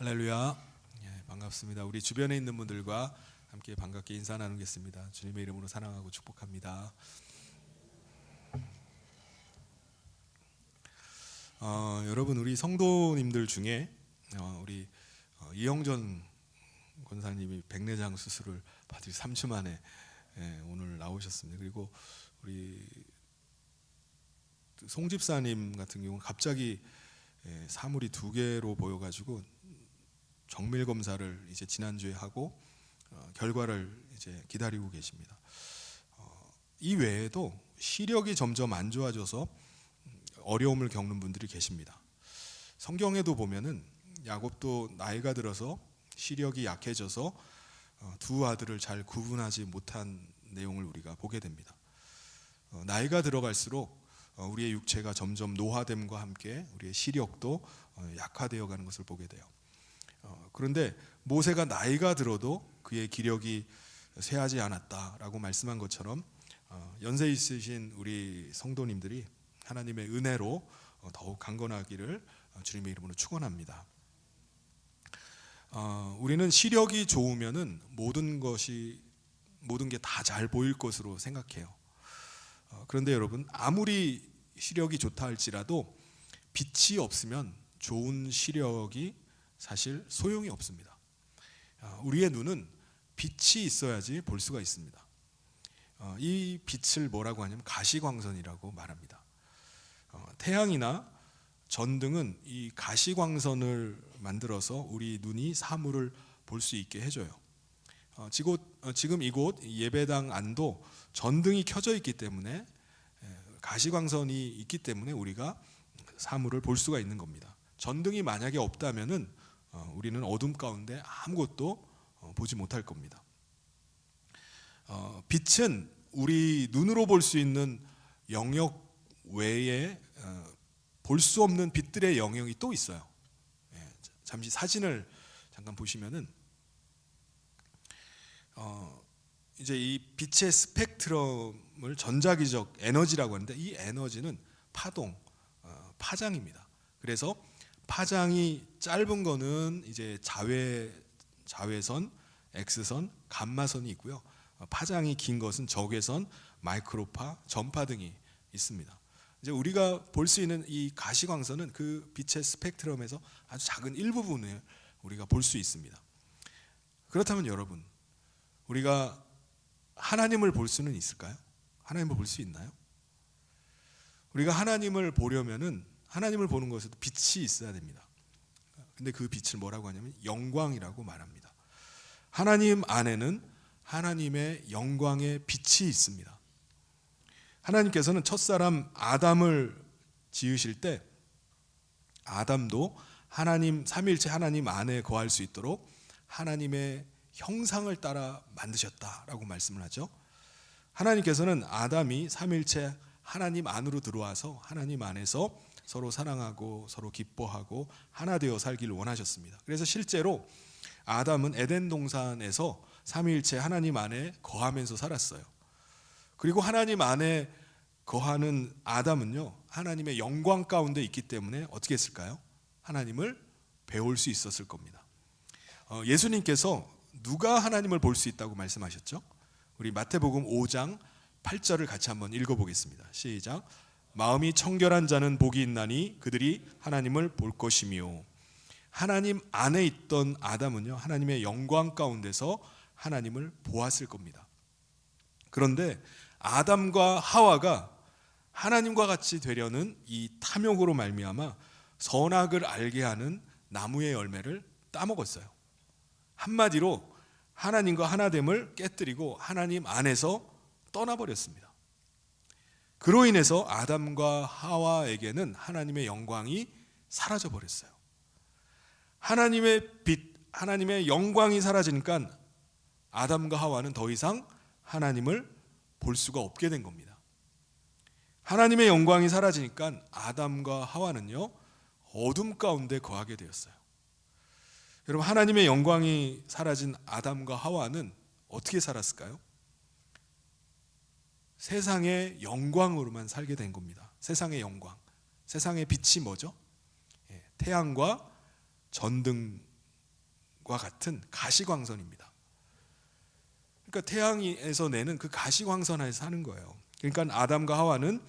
할렐루야. 반갑습니다. 우리 주변에 있는 분들과 함께 반갑게 인사 나누겠습니다. 주님의 이름으로 사랑하고 축복합니다. 여러분, 우리 성도님들 중에 우리 이영전 권사님이 백내장 수술을 받으시 3주 만에 오늘 나오셨습니다. 그리고 우리 송 집사님 같은 경우는 갑자기 사물이 2개로 보여가지고 정밀 검사를 이제 지난주에 하고 결과를 이제 기다리고 계십니다. 이 외에도 시력이 점점 안 좋아져서 어려움을 겪는 분들이 계십니다. 성경에도 보면은 야곱도 나이가 들어서 시력이 약해져서 두 아들을 잘 구분하지 못한 내용을 우리가 보게 됩니다. 나이가 들어갈수록 우리의 육체가 점점 노화됨과 함께 우리의 시력도 약화되어 가는 것을 보게 돼요. 그런데 모세가 나이가 들어도 그의 기력이 쇠하지 않았다라고 말씀한 것처럼 연세 있으신 우리 성도님들이 하나님의 은혜로 더욱 강건하기를 주님의 이름으로 축원합니다. 우리는 시력이 좋으면은 모든 게 다 잘 보일 것으로 생각해요. 그런데 여러분, 아무리 시력이 좋다 할지라도 빛이 없으면 좋은 시력이 사실 소용이 없습니다. 우리의 눈은 빛이 있어야지 볼 수가 있습니다. 이 빛을 뭐라고 하냐면 가시광선이라고 말합니다. 태양이나 전등은 이 가시광선을 만들어서 우리 눈이 사물을 볼 수 있게 해줘요. 지금 이곳 예배당 안도 전등이 켜져 있기 때문에 가시광선이 있기 때문에 우리가 사물을 볼 수가 있는 겁니다. 전등이 만약에 없다면은 우리는 어둠 가운데 아무것도 보지 못할 겁니다. 빛은 우리 눈으로 볼 수 있는 영역 외에 볼 수 없는 빛들의 영역이 또 있어요. 잠시 사진을 잠깐 보시면은 이제 이 빛의 스펙트럼을 전자기적 에너지라고 하는데, 이 에너지는 파동, 파장입니다. 그래서 파장이 짧은 거는 이제 자외선, X선, 감마선이 있고요. 파장이 긴 것은 적외선, 마이크로파, 전파 등이 있습니다. 이제 우리가 볼 수 있는 이 가시광선은 그 빛의 스펙트럼에서 아주 작은 일부분을 우리가 볼 수 있습니다. 그렇다면 여러분, 우리가 하나님을 볼 수는 있을까요? 하나님을 볼 수 있나요? 우리가 하나님을 보려면은 하나님을 보는 것에도 빛이 있어야 됩니다. 근데 그 빛을 뭐라고 하냐면 영광이라고 말합니다. 하나님 안에는 하나님의 영광의 빛이 있습니다. 하나님께서는 첫사람 아담을 지으실 때 아담도 하나님, 삼위일체 하나님 안에 거할 수 있도록 하나님의 형상을 따라 만드셨다라고 말씀을 하죠. 하나님께서는 아담이 삼위일체 하나님 안으로 들어와서 하나님 안에서 서로 사랑하고 서로 기뻐하고 하나 되어 살기를 원하셨습니다. 그래서 실제로 아담은 에덴 동산에서 삼위일체 하나님 안에 거하면서 살았어요. 그리고 하나님 안에 거하는 아담은요, 하나님의 영광 가운데 있기 때문에 어떻게 했을까요? 하나님을 배울 수 있었을 겁니다. 예수님께서 누가 하나님을 볼 수 있다고 말씀하셨죠? 우리 마태복음 5장 8절을 같이 한번 읽어보겠습니다. 시작. 마음이 청결한 자는 복이 있나니 그들이 하나님을 볼 것이며. 하나님 안에 있던 아담은요, 하나님의 영광 가운데서 하나님을 보았을 겁니다. 그런데 아담과 하와가 하나님과 같이 되려는 이 탐욕으로 말미암아 선악을 알게 하는 나무의 열매를 따먹었어요. 한마디로 하나님과 하나됨을 깨뜨리고 하나님 안에서 떠나버렸습니다. 그로 인해서 아담과 하와에게는 하나님의 영광이 사라져버렸어요. 하나님의 빛, 하나님의 영광이 사라지니까 아담과 하와는 더 이상 하나님을 볼 수가 없게 된 겁니다. 하나님의 영광이 사라지니까 아담과 하와는요, 어둠 가운데 거하게 되었어요. 여러분, 하나님의 영광이 사라진 아담과 하와는 어떻게 살았을까요? 세상의 영광으로만 살게 된 겁니다. 세상의 영광, 세상의 빛이 뭐죠? 태양과 전등 같은 가시광선입니다. 그러니까 태양에서 내는 그 가시광선 안에서 사는 거예요. 그러니까 아담과 하와는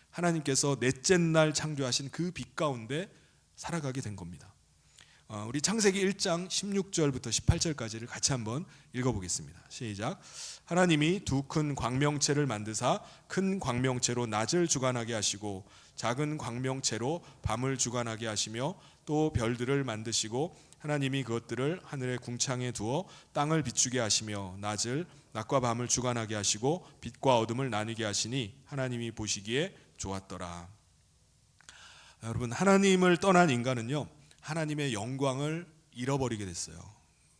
하나님께서 넷째 날 창조하신 그 빛 가운데 살아가게 된 겁니다. 우리 창세기 1장 16절부터 18절까지를 같이 한번 읽어보겠습니다. 시작. 하나님이 두 큰 광명체를 만드사 큰 광명체로 낮을 주관하게 하시고 작은 광명체로 밤을 주관하게 하시며 또 별들을 만드시고 하나님이 그것들을 하늘의 궁창에 두어 땅을 비추게 하시며 낮과 밤을 주관하게 하시고 빛과 어둠을 나누게 하시니 하나님이 보시기에 좋았더라. 여러분, 하나님을 떠난 인간은요, 하나님의 영광을 잃어버리게 됐어요.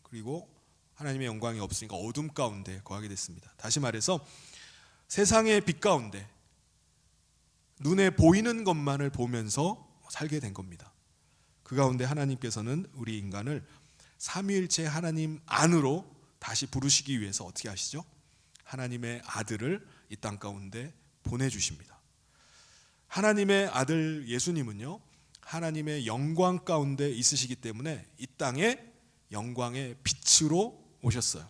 그리고 하나님의 영광이 없으니까 어둠 가운데 거하게 됐습니다. 다시 말해서 세상의 빛 가운데 눈에 보이는 것만을 보면서 살게 된 겁니다. 그 가운데 하나님께서는 우리 인간을 삼위일체 하나님 안으로 다시 부르시기 위해서 어떻게 하시죠? 하나님의 아들을 이 땅 가운데 보내주십니다. 하나님의 아들 예수님은요, 하나님의 영광 가운데 있으시기 때문에 이 땅에 영광의 빛으로 오셨어요.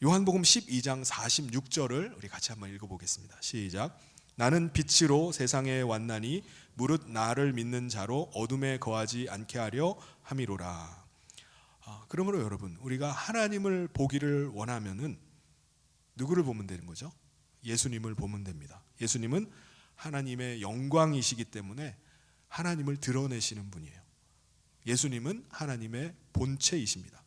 요한복음 12장 46절을 우리 같이 한번 읽어보겠습니다. 시작. 나는 빛으로 세상에 왔나니 무릇 나를 믿는 자로 어둠에 거하지 않게 하려 함이로라. 그러므로 여러분, 우리가 하나님을 보기를 원하면은 누구를 보면 되는 거죠? 예수님을 보면 됩니다. 예수님은 하나님의 영광이시기 때문에 하나님을 드러내시는 분이에요. 예수님은 하나님의 본체이십니다.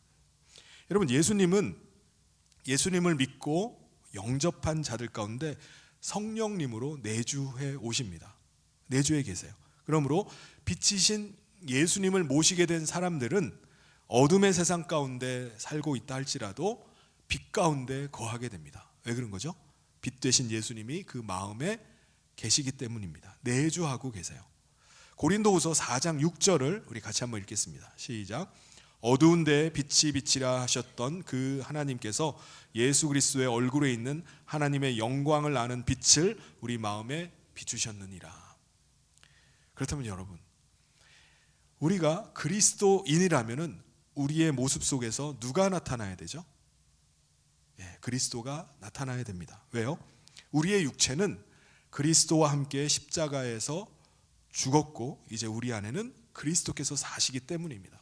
여러분, 예수님을 믿고 영접한 자들 가운데 성령님으로 내주해 오십니다. 내주해 계세요. 그러므로 빛이신 예수님을 모시게 된 사람들은 어둠의 세상 가운데 살고 있다 할지라도 빛 가운데 거하게 됩니다. 왜 그런 거죠? 빛 되신 예수님이 그 마음에 계시기 때문입니다. 내주하고 계세요. 고린도후서 4장 6절을 우리 같이 한번 읽겠습니다. 시작. 어두운 데에 빛이 비치라 하셨던 그 하나님께서 예수 그리스도의 얼굴에 있는 하나님의 영광을 아는 빛을 우리 마음에 비추셨느니라. 그렇다면 여러분, 우리가 그리스도인이라면은 우리의 모습 속에서 누가 나타나야 되죠? 그리스도가 나타나야 됩니다. 왜요? 우리의 육체는 그리스도와 함께 십자가에서 죽었고 이제 우리 안에는 그리스도께서 사시기 때문입니다.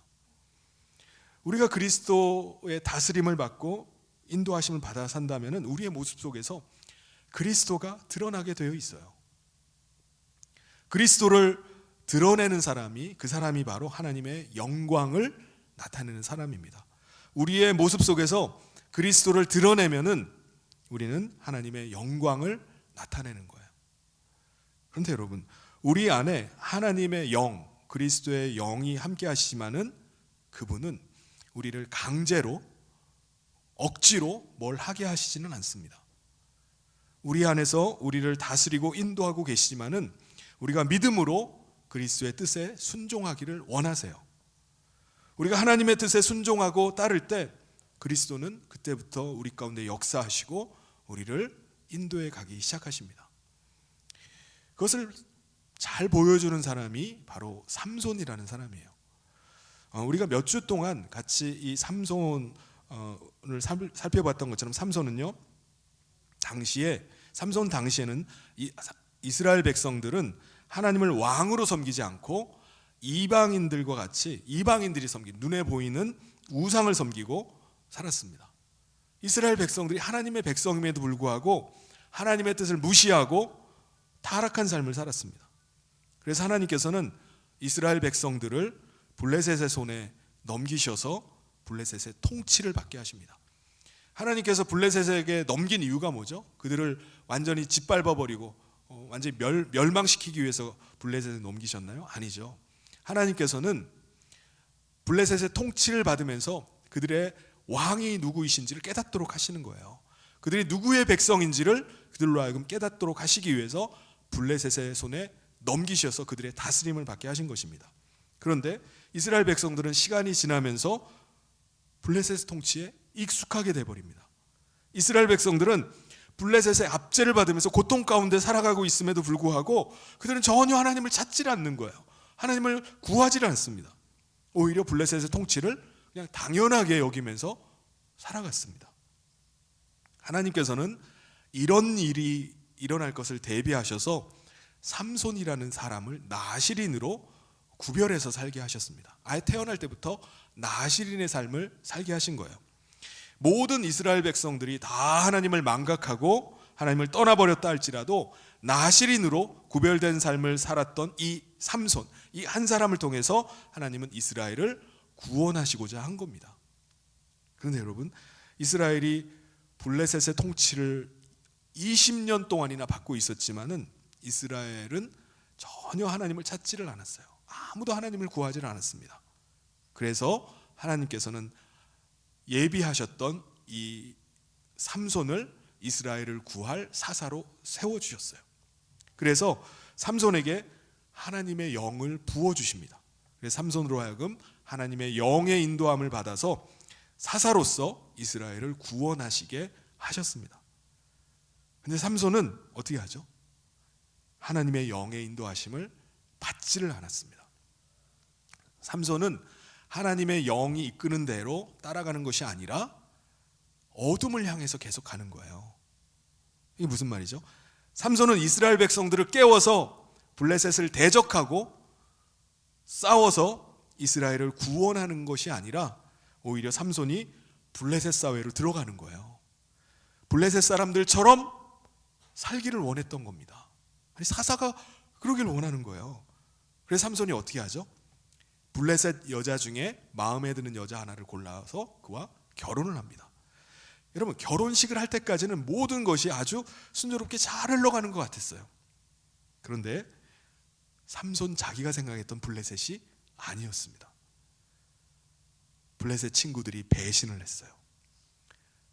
우리가 그리스도의 다스림을 받고 인도하심을 받아 산다면 우리의 모습 속에서 그리스도가 드러나게 되어 있어요. 그리스도를 드러내는 사람이, 그 사람이 바로 하나님의 영광을 나타내는 사람입니다. 우리의 모습 속에서 그리스도를 드러내면은 우리는 하나님의 영광을 나타내는 거예요. 그런데 여러분, 우리 안에 하나님의 영, 그리스도의 영이 함께 하시지만은 그분은 우리를 강제로, 억지로 뭘 하게 하시지는 않습니다. 우리 안에서 우리를 다스리고 인도하고 계시지만은 우리가 믿음으로 그리스도의 뜻에 순종하기를 원하세요. 우리가 하나님의 뜻에 순종하고 따를 때 그리스도는 그때부터 우리 가운데 역사하시고 우리를 인도해 가기 시작하십니다. 그것을 잘 보여주는 사람이 바로 삼손이라는 사람이에요. 우리가 몇 주 동안 같이 이 삼손을 살펴봤던 것처럼 삼손은요, 삼손 당시에는 이스라엘 백성들은 하나님을 왕으로 섬기지 않고 이방인들과 같이 이방인들이 섬긴 눈에 보이는 우상을 섬기고 살았습니다. 이스라엘 백성들이 하나님의 백성임에도 불구하고 하나님의 뜻을 무시하고 타락한 삶을 살았습니다. 그래서 하나님께서는 이스라엘 백성들을 블레셋의 손에 넘기셔서 블레셋의 통치를 받게 하십니다. 하나님께서 블레셋에게 넘긴 이유가 뭐죠? 그들을 완전히 짓밟아버리고 완전히 멸망시키기 위해서 블레셋에 넘기셨나요? 아니죠. 하나님께서는 블레셋의 통치를 받으면서 그들의 왕이 누구이신지를 깨닫도록 하시는 거예요. 그들이 누구의 백성인지를 그들로 하여금 깨닫도록 하시기 위해서 블레셋의 손에 넘기셔서 그들의 다스림을 받게 하신 것입니다. 그런데 이스라엘 백성들은 시간이 지나면서 블레셋 통치에 익숙하게 돼버립니다. 이스라엘 백성들은 블레셋의 압제를 받으면서 고통 가운데 살아가고 있음에도 불구하고 그들은 전혀 하나님을 찾지 않는 거예요. 하나님을 구하지 않습니다. 오히려 블레셋의 통치를 그냥 당연하게 여기면서 살아갔습니다. 하나님께서는 이런 일이 일어날 것을 대비하셔서 삼손이라는 사람을 나시린으로 구별해서 살게 하셨습니다. 아예 태어날 때부터 나시린의 삶을 살게 하신 거예요. 모든 이스라엘 백성들이 다 하나님을 망각하고 하나님을 떠나버렸다 할지라도 나시린으로 구별된 삶을 살았던 이 삼손, 이 한 사람을 통해서 하나님은 이스라엘을 구원하시고자 한 겁니다. 그런데 여러분, 이스라엘이 블레셋의 통치를 20년 동안이나 받고 있었지만은 이스라엘은 전혀 하나님을 찾지를 않았어요. 아무도 하나님을 구하지를 않았습니다. 그래서 하나님께서는 예비하셨던 이 삼손을 이스라엘을 구할 사사로 세워주셨어요. 그래서 삼손에게 하나님의 영을 부어주십니다. 그래서 삼손으로 하여금 하나님의 영의 인도함을 받아서 사사로서 이스라엘을 구원하시게 하셨습니다. 근데 삼손은 어떻게 하죠? 하나님의 영의 인도하심을 받지를 않았습니다. 삼손은 하나님의 영이 이끄는 대로 따라가는 것이 아니라 어둠을 향해서 계속 가는 거예요. 이게 무슨 말이죠? 삼손은 이스라엘 백성들을 깨워서 블레셋을 대적하고 싸워서 이스라엘을 구원하는 것이 아니라 오히려 삼손이 블레셋 사회로 들어가는 거예요. 블레셋 사람들처럼 살기를 원했던 겁니다. 아니, 사사가 그러길 원하는 거예요. 그래서 삼손이 어떻게 하죠? 블레셋 여자 중에 마음에 드는 여자 하나를 골라서 그와 결혼을 합니다. 여러분, 결혼식을 할 때까지는 모든 것이 아주 순조롭게 잘 흘러가는 것 같았어요. 그런데 삼손 자기가 생각했던 블레셋이 아니었습니다. 블레셋 친구들이 배신을 했어요.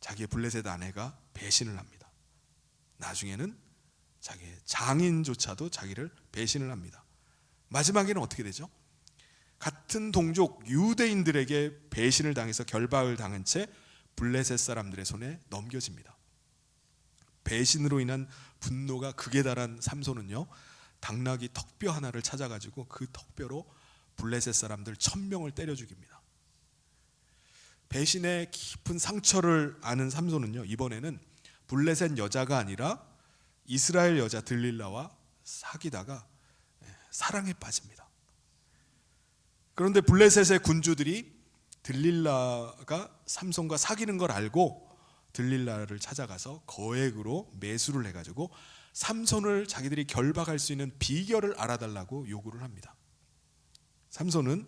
자기의 블레셋 아내가 배신을 합니다. 나중에는 자기의 장인조차도 자기를 배신을 합니다. 마지막에는 어떻게 되죠? 같은 동족 유대인들에게 배신을 당해서 결박을 당한 채 블레셋 사람들의 손에 넘겨집니다. 배신으로 인한 분노가 극에 달한 삼손은요, 당나귀 턱뼈 하나를 찾아가지고 그 턱뼈로 블레셋 사람들 1000명을 때려 죽입니다. 배신의 깊은 상처를 아는 삼손은요, 이번에는 블레셋 여자가 아니라 이스라엘 여자 들릴라와 사귀다가 사랑에 빠집니다. 그런데 블레셋의 군주들이 들릴라가 삼손과 사귀는 걸 알고 들릴라를 찾아가서 거액으로 매수를 해가지고 삼손을 자기들이 결박할 수 있는 비결을 알아달라고 요구를 합니다. 삼손은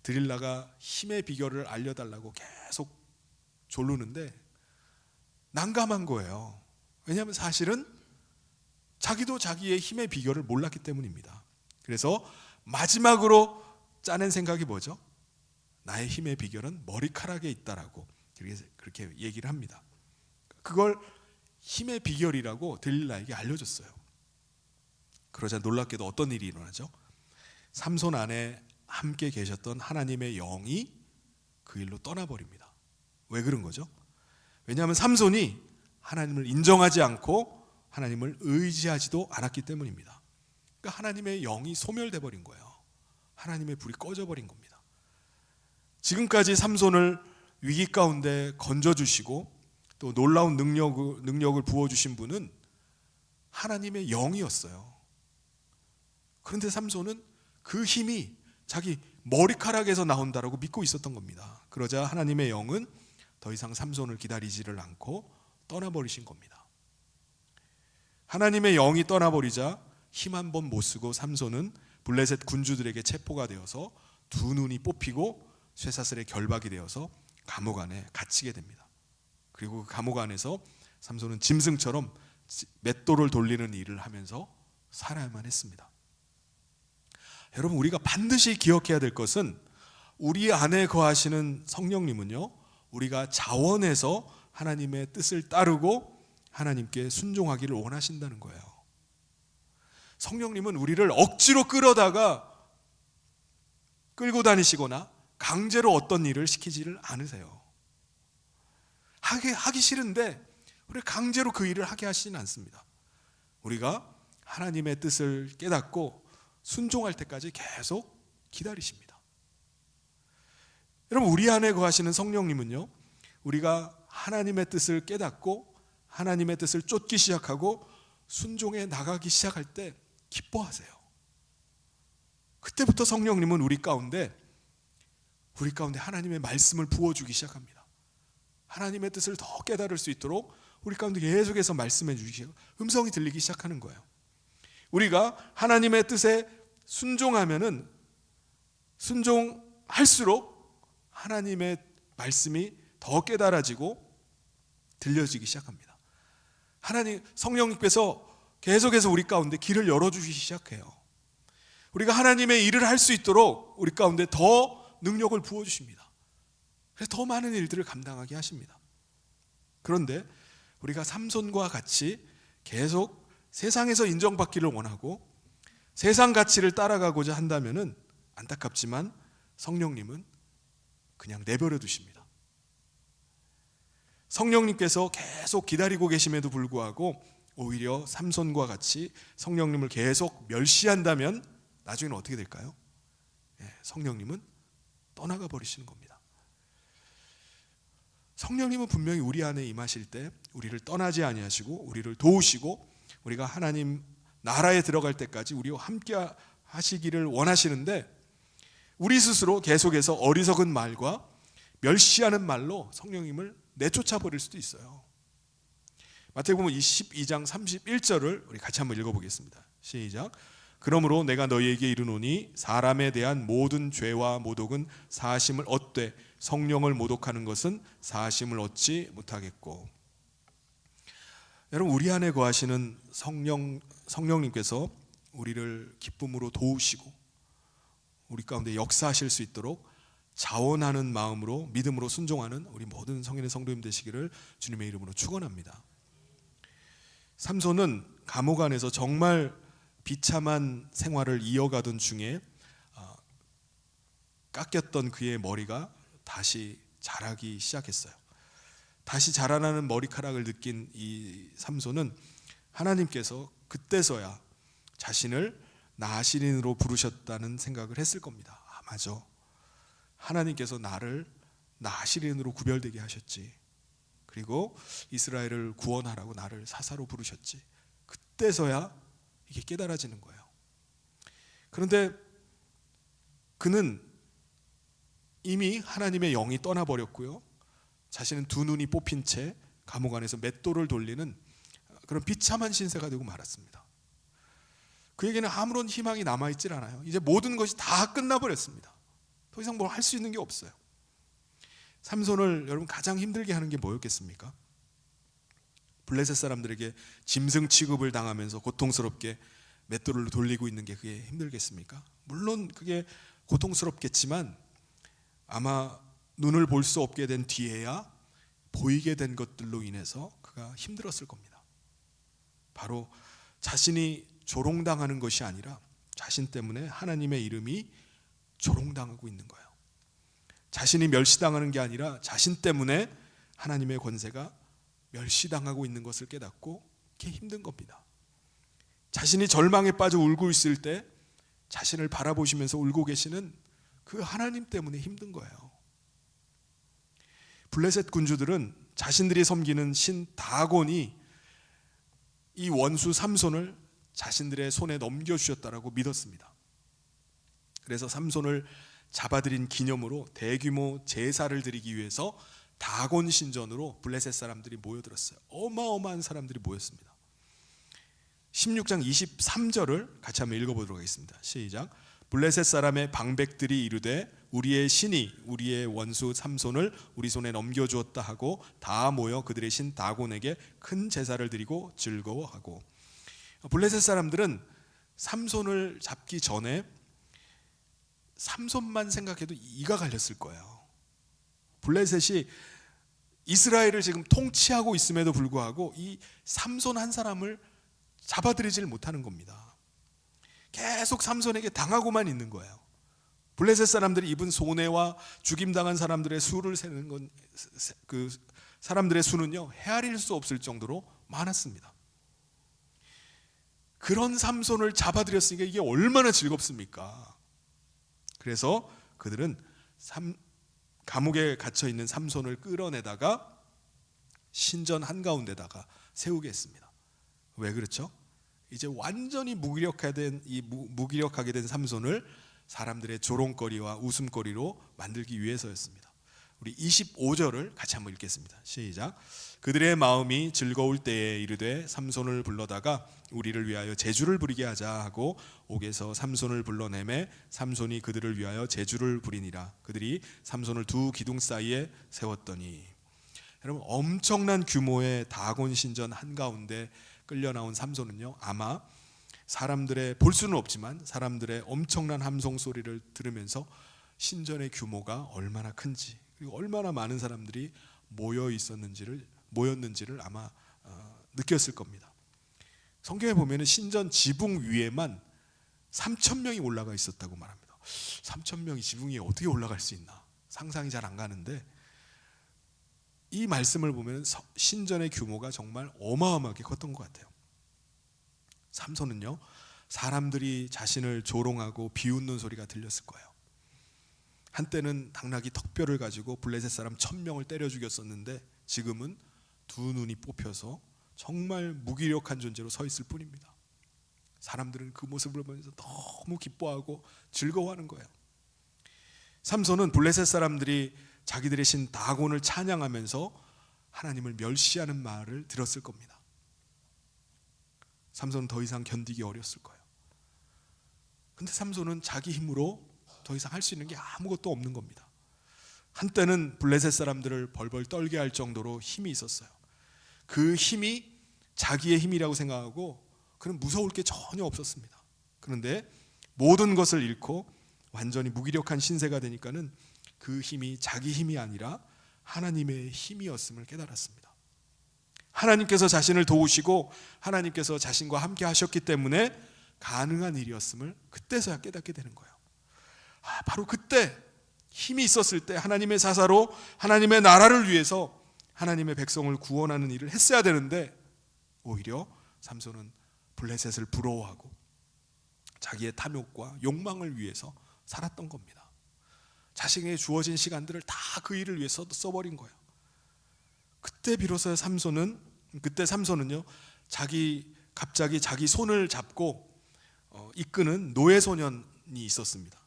들릴라가 힘의 비결을 알려달라고 계속 졸르는데 난감한 거예요. 왜냐하면 사실은 자기도 자기의 힘의 비결을 몰랐기 때문입니다. 그래서 마지막으로 짜낸 생각이 뭐죠? 나의 힘의 비결은 머리카락에 있다라고 그렇게 얘기를 합니다. 그걸 힘의 비결이라고 들릴라에게 알려줬어요. 그러자 놀랍게도 어떤 일이 일어나죠? 삼손 안에 함께 계셨던 하나님의 영이 그 일로 떠나버립니다. 왜 그런 거죠? 왜냐하면 삼손이 하나님을 인정하지 않고 하나님을 의지하지도 않았기 때문입니다. 그러니까 하나님의 영이 소멸돼 버린 거예요. 하나님의 불이 꺼져 버린 겁니다. 지금까지 삼손을 위기 가운데 건져주시고 또 놀라운 능력을 부어주신 분은 하나님의 영이었어요. 그런데 삼손은 그 힘이 자기 머리카락에서 나온다라고 믿고 있었던 겁니다. 그러자 하나님의 영은 더 이상 삼손을 기다리지를 않고 떠나버리신 겁니다. 하나님의 영이 떠나버리자 힘 한 번 못 쓰고 삼손은 블레셋 군주들에게 체포가 되어서 두 눈이 뽑히고 쇠사슬에 결박이 되어서 감옥 안에 갇히게 됩니다. 그리고 그 감옥 안에서 삼손은 짐승처럼 맷돌을 돌리는 일을 하면서 살아야만 했습니다. 여러분, 우리가 반드시 기억해야 될 것은 우리 안에 거하시는 성령님은요, 우리가 자원해서 하나님의 뜻을 따르고 하나님께 순종하기를 원하신다는 거예요. 성령님은 우리를 억지로 끌고 다니시거나 강제로 어떤 일을 시키지를 않으세요. 하기 싫은데 우리 강제로 그 일을 하게 하시지는 않습니다. 우리가 하나님의 뜻을 깨닫고 순종할 때까지 계속 기다리십니다. 여러분, 우리 안에 거하시는 성령님은요, 우리가 하나님의 뜻을 깨닫고 하나님의 뜻을 쫓기 시작하고 순종해 나가기 시작할 때 기뻐하세요. 그때부터 성령님은 우리 가운데 하나님의 말씀을 부어주기 시작합니다. 하나님의 뜻을 더 깨달을 수 있도록 우리 가운데 계속해서 말씀해 주시고 음성이 들리기 시작하는 거예요. 우리가 하나님의 뜻에 순종하면은 순종할수록 하나님의 말씀이 더 깨달아지고 들려지기 시작합니다. 성령님께서 계속해서 우리 가운데 길을 열어주시기 시작해요. 우리가 하나님의 일을 할 수 있도록 우리 가운데 더 능력을 부어주십니다. 그래서 더 많은 일들을 감당하게 하십니다. 그런데 우리가 삼손과 같이 계속 세상에서 인정받기를 원하고 세상 가치를 따라가고자 한다면은 안타깝지만 성령님은 그냥 내버려 두십니다. 성령님께서 계속 기다리고 계심에도 불구하고 오히려 삼손과 같이 성령님을 계속 멸시한다면 나중에는 어떻게 될까요? 성령님은 떠나가 버리시는 겁니다. 성령님은 분명히 우리 안에 임하실 때 우리를 떠나지 아니하시고 우리를 도우시고 우리가 하나님 나라에 들어갈 때까지 우리와 함께 하시기를 원하시는데 우리 스스로 계속해서 어리석은 말과 멸시하는 말로 성령님을 내쫓아 버릴 수도 있어요. 마태복음 22장 31절을 우리 같이 한번 읽어보겠습니다. 시작. 그러므로 내가 너희에게 이르노니 사람에 대한 모든 죄와 모독은 사하심을 얻되 성령을 모독하는 것은 사하심을 얻지 못하겠고. 여러분, 우리 안에 거하시는 성령님께서 우리를 기쁨으로 도우시고 우리 가운데 역사하실 수 있도록 자원하는 마음으로 믿음으로 순종하는 우리 모든 성인의 성도님 되시기를 주님의 이름으로 축원합니다. 삼손은 감옥 안에서 정말 비참한 생활을 이어가던 중에 깎였던 그의 머리가 다시 자라기 시작했어요. 다시 자라나는 머리카락을 느낀 이 삼손은 하나님께서 그때서야 자신을 나시린으로 부르셨다는 생각을 했을 겁니다. 맞아, 하나님께서 나를 나시린으로 구별되게 하셨지. 그리고 이스라엘을 구원하라고 나를 사사로 부르셨지. 그때서야 이게 깨달아지는 거예요. 그런데 그는 이미 하나님의 영이 떠나버렸고요, 자신은 두 눈이 뽑힌 채 감옥 안에서 맷돌을 돌리는 그런 비참한 신세가 되고 말았습니다. 그에게는 아무런 희망이 남아있질 않아요. 이제 모든 것이 다 끝나버렸습니다. 더 이상 뭘 할 수 있는 게 없어요. 삼손을 여러분 가장 힘들게 하는 게 뭐였겠습니까? 블레셋 사람들에게 짐승 취급을 당하면서 고통스럽게 맷돌을 돌리고 있는 게 그게 힘들겠습니까? 물론 그게 고통스럽겠지만 아마 눈을 볼 수 없게 된 뒤에야 보이게 된 것들로 인해서 그가 힘들었을 겁니다. 바로 자신이 조롱당하는 것이 아니라 자신 때문에 하나님의 이름이 조롱당하고 있는 거예요. 자신이 멸시당하는 게 아니라 자신 때문에 하나님의 권세가 멸시당하고 있는 것을 깨닫고 그게 힘든 겁니다. 자신이 절망에 빠져 울고 있을 때 자신을 바라보시면서 울고 계시는 그 하나님 때문에 힘든 거예요. 블레셋 군주들은 자신들이 섬기는 신 다곤이 이 원수 삼손을 자신들의 손에 넘겨주셨다라고 믿었습니다. 그래서 삼손을 잡아들인 기념으로 대규모 제사를 드리기 위해서 다곤 신전으로 블레셋 사람들이 모여들었어요. 어마어마한 사람들이 모였습니다. 16장 23절을 같이 한번 읽어보도록 하겠습니다. 시작. 블레셋 사람의 방백들이 이르되 우리의 신이 우리의 원수 삼손을 우리 손에 넘겨주었다 하고 다 모여 그들의 신 다곤에게 큰 제사를 드리고 즐거워하고. 블레셋 사람들은 삼손을 잡기 전에 삼손만 생각해도 이가 갈렸을 거예요. 블레셋이 이스라엘을 지금 통치하고 있음에도 불구하고 이 삼손 한 사람을 잡아들이질 못하는 겁니다. 계속 삼손에게 당하고만 있는 거예요. 블레셋 사람들이 입은 손해와 죽임당한 사람들의 수를 세는 건 그 사람들의 수는요 헤아릴 수 없을 정도로 많았습니다. 그런 삼손을 잡아들였으니까 이게 얼마나 즐겁습니까? 그래서 그들은 감옥에 갇혀 있는 삼손을 끌어내다가 신전 한가운데다가 세우게 했습니다. 왜 그렇죠? 이제 완전히 무기력하게 된 삼손을 사람들의 조롱거리와 웃음거리로 만들기 위해서였습니다. 우리 25절을 같이 한번 읽겠습니다. 시작. 그들의 마음이 즐거울 때에 이르되 삼손을 불러다가 우리를 위하여 제주를 부리게 하자 하고 옥에서 삼손을 불러내매 삼손이 그들을 위하여 제주를 부리니라. 그들이 삼손을 두 기둥 사이에 세웠더니, 여러분, 엄청난 규모의 다곤 신전 한가운데 끌려 나온 삼손은요, 아마 사람들의, 볼 수는 없지만 사람들의 엄청난 함성 소리를 들으면서 신전의 규모가 얼마나 큰지, 그리고 얼마나 많은 사람들이 모였는지를 아마 느꼈을 겁니다. 성경에 보면은 신전 지붕 위에만 3,000명이 올라가 있었다고 말합니다. 3,000명이 지붕 위에 어떻게 올라갈 수 있나? 상상이 잘 안 가는데, 이 말씀을 보면 신전의 규모가 정말 어마어마하게 컸던 것 같아요. 삼손은요, 사람들이 자신을 조롱하고 비웃는 소리가 들렸을 거예요. 한때는 당나귀 턱뼈를 가지고 블레셋 사람 1,000명을 때려 죽였었는데 지금은 두 눈이 뽑혀서 정말 무기력한 존재로 서 있을 뿐입니다. 사람들은 그 모습을 보면서 너무 기뻐하고 즐거워하는 거예요. 삼손은 블레셋 사람들이 자기들의 신 다곤을 찬양하면서 하나님을 멸시하는 말을 들었을 겁니다. 삼손은 더 이상 견디기 어렸을 거예요. 근데 삼손은 자기 힘으로 더 이상 할 수 있는 게 아무것도 없는 겁니다. 한때는 블레셋 사람들을 벌벌 떨게 할 정도로 힘이 있었어요. 그 힘이 자기의 힘이라고 생각하고 그는 무서울 게 전혀 없었습니다. 그런데 모든 것을 잃고 완전히 무기력한 신세가 되니까는 그 힘이 자기 힘이 아니라 하나님의 힘이었음을 깨달았습니다. 하나님께서 자신을 도우시고 하나님께서 자신과 함께 하셨기 때문에 가능한 일이었음을 그때서야 깨닫게 되는 거예요. 바로 그때 힘이 있었을 때 하나님의 사사로 하나님의 나라를 위해서 하나님의 백성을 구원하는 일을 했어야 되는데, 오히려 삼손은 블레셋을 부러워하고 자기의 탐욕과 욕망을 위해서 살았던 겁니다. 자신에게 주어진 시간들을 다 그 일을 위해서 써버린 거예요. 그때 비로소 삼손은요, 갑자기 자기 손을 잡고 이끄는 노예 소년이 있었습니다.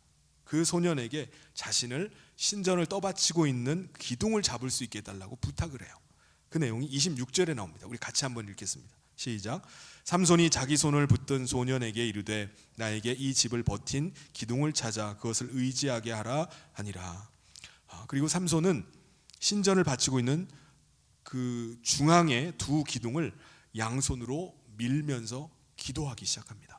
그 소년에게 자신을 신전을 떠받치고 있는 기둥을 잡을 수 있게 해달라고 부탁을 해요. 그 내용이 26절에 나옵니다. 우리 같이 한번 읽겠습니다. 시작. 삼손이 자기 손을 붙든 소년에게 이르되 나에게 이 집을 버틴 기둥을 찾아 그것을 의지하게 하라 하니라. 그리고 삼손은 신전을 바치고 있는 그 중앙의 두 기둥을 양손으로 밀면서 기도하기 시작합니다.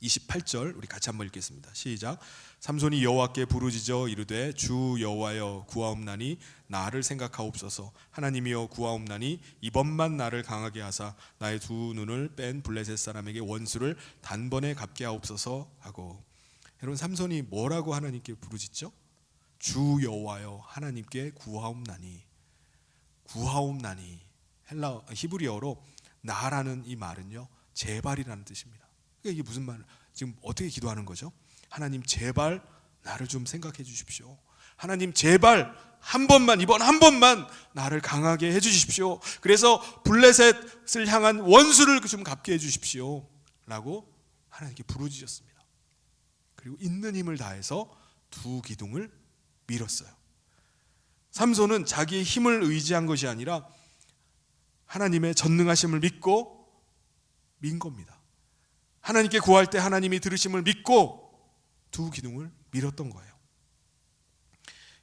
28절 우리 같이 한번 읽겠습니다. 시작. 삼손이 여호와께 부르짖어 이르되 주 여호와여 구하옵나니 나를 생각하옵소서. 하나님이여 구하옵나니 이번만 나를 강하게 하사 나의 두 눈을 뺀 블레셋 사람에게 원수를 단번에 갚게 하옵소서 하고. 여러분, 삼손이 뭐라고 하나님께 부르짖죠? 주 여호와여 하나님께 구하옵나니. 구하옵나니 히브리어로 나라는 이 말은요, 제발이라는 뜻입니다. 이게 무슨 말? 지금 어떻게 기도하는 거죠? 하나님 제발 나를 좀 생각해 주십시오. 하나님 제발 이번 한 번만 나를 강하게 해 주십시오. 그래서 블레셋을 향한 원수를 좀 갚게 해 주십시오 라고 하나님께 부르짖었습니다. 그리고 있는 힘을 다해서 두 기둥을 밀었어요. 삼손은 자기의 힘을 의지한 것이 아니라 하나님의 전능하심을 믿고 민 겁니다. 하나님께 구할 때 하나님이 들으심을 믿고 두 기둥을 밀었던 거예요.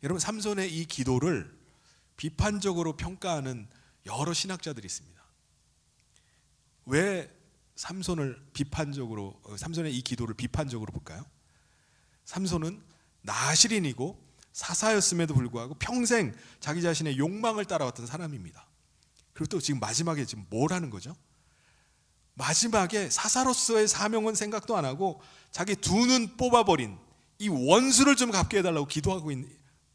여러분, 삼손의 이 기도를 비판적으로 평가하는 여러 신학자들이 있습니다. 왜 삼손의 이 기도를 비판적으로 볼까요? 삼손은 나실인이고 사사였음에도 불구하고 평생 자기 자신의 욕망을 따라왔던 사람입니다. 그리고 또 지금 마지막에 지금 뭘 하는 거죠? 마지막에 사사로서의 사명은 생각도 안 하고 자기 두 눈 뽑아버린 이 원수를 좀 갚게 해달라고 기도하고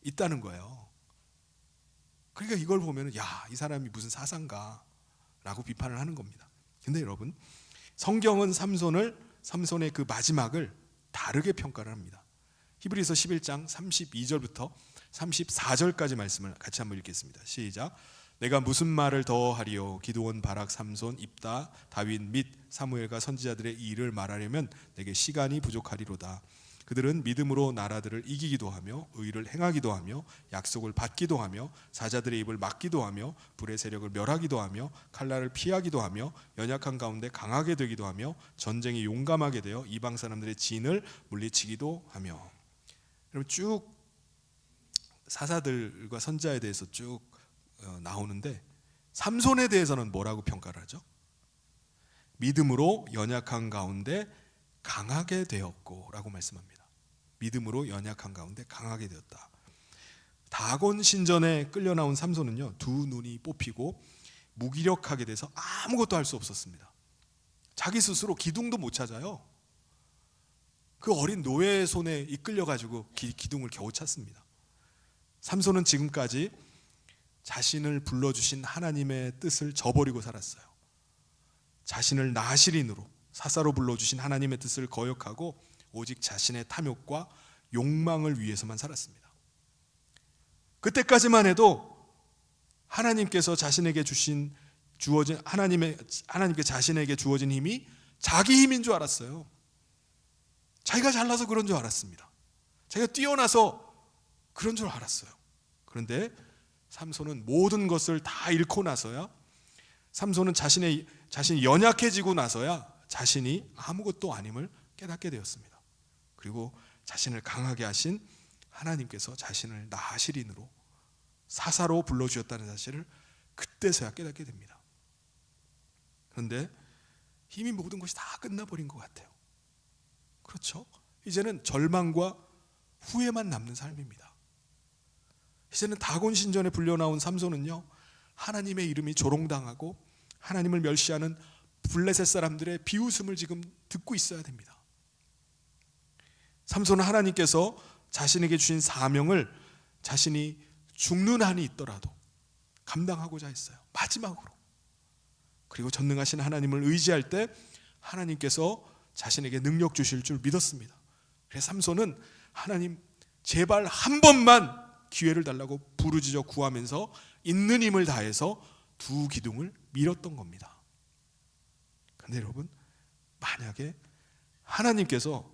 있다는 거예요. 그러니까 이걸 보면 이 사람이 무슨 사상가 라고 비판을 하는 겁니다. 근데 여러분, 성경은 삼손의 그 마지막을 다르게 평가를 합니다. 히브리서 11장 32절부터 34절까지 말씀을 같이 한번 읽겠습니다. 시작. 내가 무슨 말을 더 하리요? 기드온, 바락, 삼손, 입다, 다윗 및 사무엘과 선지자들의 일을 말하려면 내게 시간이 부족하리로다. 그들은 믿음으로 나라들을 이기기도 하며 의를 행하기도 하며 약속을 받기도 하며 사자들의 입을 막기도 하며 불의 세력을 멸하기도 하며 칼날을 피하기도 하며 연약한 가운데 강하게 되기도 하며 전쟁에 용감하게 되어 이방 사람들의 진을 물리치기도 하며. 여러분, 쭉 사사들과 선지자에 대해서 쭉 나오는데 삼손에 대해서는 뭐라고 평가를 하죠? 믿음으로 연약한 가운데 강하게 되었고 라고 말씀합니다. 믿음으로 연약한 가운데 강하게 되었다. 다곤 신전에 끌려 나온 삼손은요, 두 눈이 뽑히고 무기력하게 돼서 아무것도 할 수 없었습니다. 자기 스스로 기둥도 못 찾아요. 그 어린 노예의 손에 이끌려 가지고 기둥을 겨우 찾습니다. 삼손은 지금까지 자신을 불러주신 하나님의 뜻을 저버리고 살았어요. 자신을 나시린으로, 사사로 불러주신 하나님의 뜻을 거역하고 오직 자신의 탐욕과 욕망을 위해서만 살았습니다. 그때까지만 해도 하나님께서 하나님께 자신에게 주어진 힘이 자기 힘인 줄 알았어요. 자기가 잘나서 그런 줄 알았습니다. 자기가 뛰어나서 그런 줄 알았어요. 그런데 삼손은 모든 것을 다 잃고 나서야, 삼손은 자신이 연약해지고 나서야 자신이 아무것도 아님을 깨닫게 되었습니다. 그리고 자신을 강하게 하신 하나님께서 자신을 나시린으로, 사사로 불러주셨다는 사실을 그때서야 깨닫게 됩니다. 그런데 이미 모든 것이 다 끝나버린 것 같아요. 그렇죠? 이제는 절망과 후회만 남는 삶입니다. 이제는 다곤 신전에 불려 나온 삼손은요, 하나님의 이름이 조롱당하고 하나님을 멸시하는 블레셋 사람들의 비웃음을 지금 듣고 있어야 됩니다. 삼손은 하나님께서 자신에게 주신 사명을 자신이 죽는 한이 있더라도 감당하고자 했어요. 마지막으로. 그리고 전능하신 하나님을 의지할 때 하나님께서 자신에게 능력 주실 줄 믿었습니다. 그래서 삼손은 하나님 제발 한 번만 기회를 달라고 부르짖어 구하면서 있는 힘을 다해서 두 기둥을 밀었던 겁니다. 그런데 여러분, 만약에 하나님께서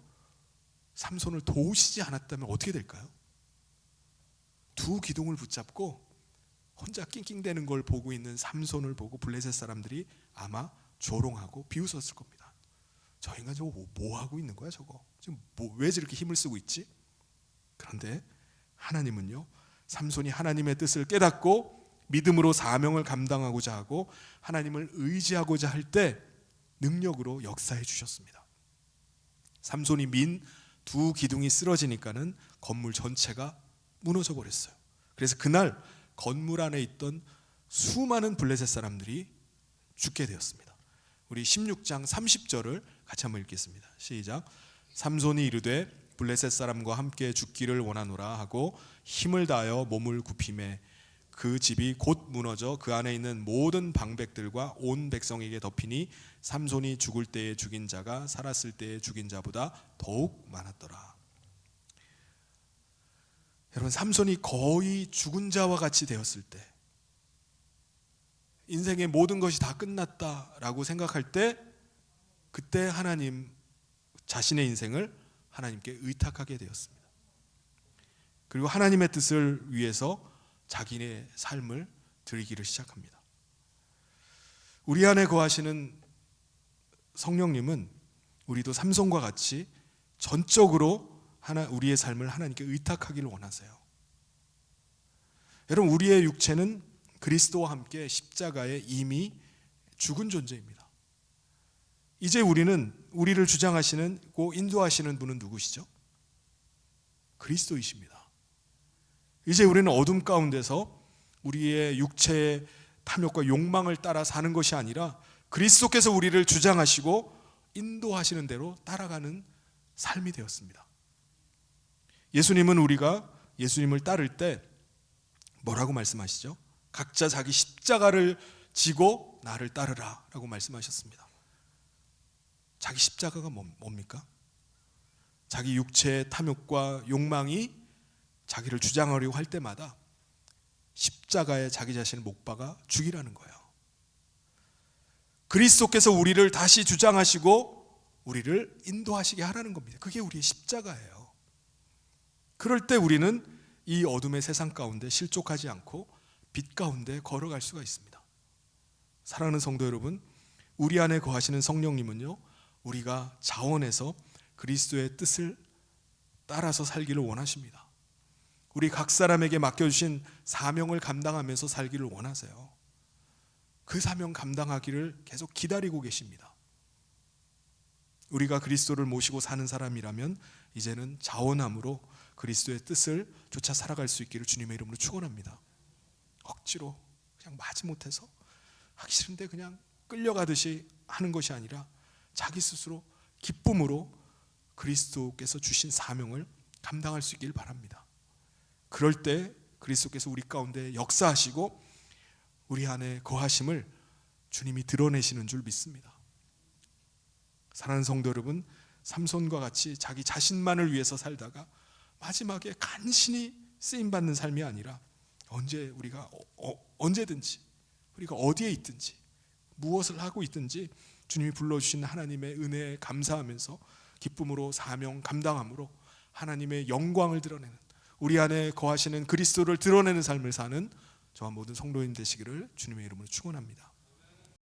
삼손을 도우시지 않았다면 어떻게 될까요? 두 기둥을 붙잡고 혼자 낑낑대는 걸 보고 있는 삼손을 보고 블레셋 사람들이 아마 조롱하고 비웃었을 겁니다. 저 인간 저거 뭐 하고 있는 거야 저거? 지금 왜 저렇게 힘을 쓰고 있지? 그런데 하나님은요, 삼손이 하나님의 뜻을 깨닫고 믿음으로 사명을 감당하고자 하고 하나님을 의지하고자 할 때 능력으로 역사해 주셨습니다. 삼손이 민 두 기둥이 쓰러지니까는 건물 전체가 무너져 버렸어요. 그래서 그날 건물 안에 있던 수많은 블레셋 사람들이 죽게 되었습니다. 우리 16장 30절을 같이 한번 읽겠습니다. 시작. 삼손이 이르되 블레셋 사람과 함께 죽기를 원하노라 하고 힘을 다하여 몸을 굽히매 그 집이 곧 무너져 그 안에 있는 모든 방백들과 온 백성에게 덮이니 삼손이 죽을 때에 죽인 자가 살았을 때에 죽인 자보다 더욱 많았더라. 여러분, 삼손이 거의 죽은 자와 같이 되었을 때, 인생의 모든 것이 다 끝났다라고 생각할 때, 그때 하나님 자신의 인생을 하나님께 의탁하게 되었습니다. 그리고 하나님의 뜻을 위해서 자기의 삶을 드리기를 시작합니다. 우리 안에 거하시는 성령님은 우리도 삼손과 같이 전적으로 우리의 삶을 하나님께 의탁하기를 원하세요. 여러분, 우리의 육체는 그리스도와 함께 십자가에 이미 죽은 존재입니다. 이제 우리를 주장하시고 인도하시는 분은 누구시죠? 그리스도이십니다. 이제 우리는 어둠 가운데서 우리의 육체의 탐욕과 욕망을 따라 사는 것이 아니라 그리스도께서 우리를 주장하시고 인도하시는 대로 따라가는 삶이 되었습니다. 예수님은 우리가 예수님을 따를 때 뭐라고 말씀하시죠? 각자 자기 십자가를 지고 나를 따르라 라고 말씀하셨습니다. 자기 십자가가 뭡니까? 자기 육체의 탐욕과 욕망이 자기를 주장하려고 할 때마다 십자가에 자기 자신을 못 박아 죽이라는 거예요. 그리스도께서 우리를 다시 주장하시고 우리를 인도하시게 하라는 겁니다. 그게 우리의 십자가예요. 그럴 때 우리는 이 어둠의 세상 가운데 실족하지 않고 빛 가운데 걸어갈 수가 있습니다. 사랑하는 성도 여러분, 우리 안에 거하시는 성령님은요, 우리가 자원해서 그리스도의 뜻을 따라서 살기를 원하십니다. 우리 각 사람에게 맡겨주신 사명을 감당하면서 살기를 원하세요. 그 사명 감당하기를 계속 기다리고 계십니다. 우리가 그리스도를 모시고 사는 사람이라면 이제는 자원함으로 그리스도의 뜻을 쫓아 살아갈 수 있기를 주님의 이름으로 축원합니다. 억지로 그냥 마지못해서 하기 싫은데 그냥 끌려가듯이 하는 것이 아니라 자기 스스로 기쁨으로 그리스도께서 주신 사명을 감당할 수 있길 바랍니다. 그럴 때 그리스도께서 우리 가운데 역사하시고 우리 안에 거하심을 주님이 드러내시는 줄 믿습니다. 사랑하는 성도 여러분, 삼손과 같이 자기 자신만을 위해서 살다가 마지막에 간신히 쓰임받는 삶이 아니라 우리가 언제든지 우리가 어디에 있든지 무엇을 하고 있든지 주님이 불러주신 하나님의 은혜에 감사하면서 기쁨으로 사명 감당함으로 하나님의 영광을 드러내는, 우리 안에 거하시는 그리스도를 드러내는 삶을 사는 저와 모든 성도님 되시기를 주님의 이름으로 축원합니다.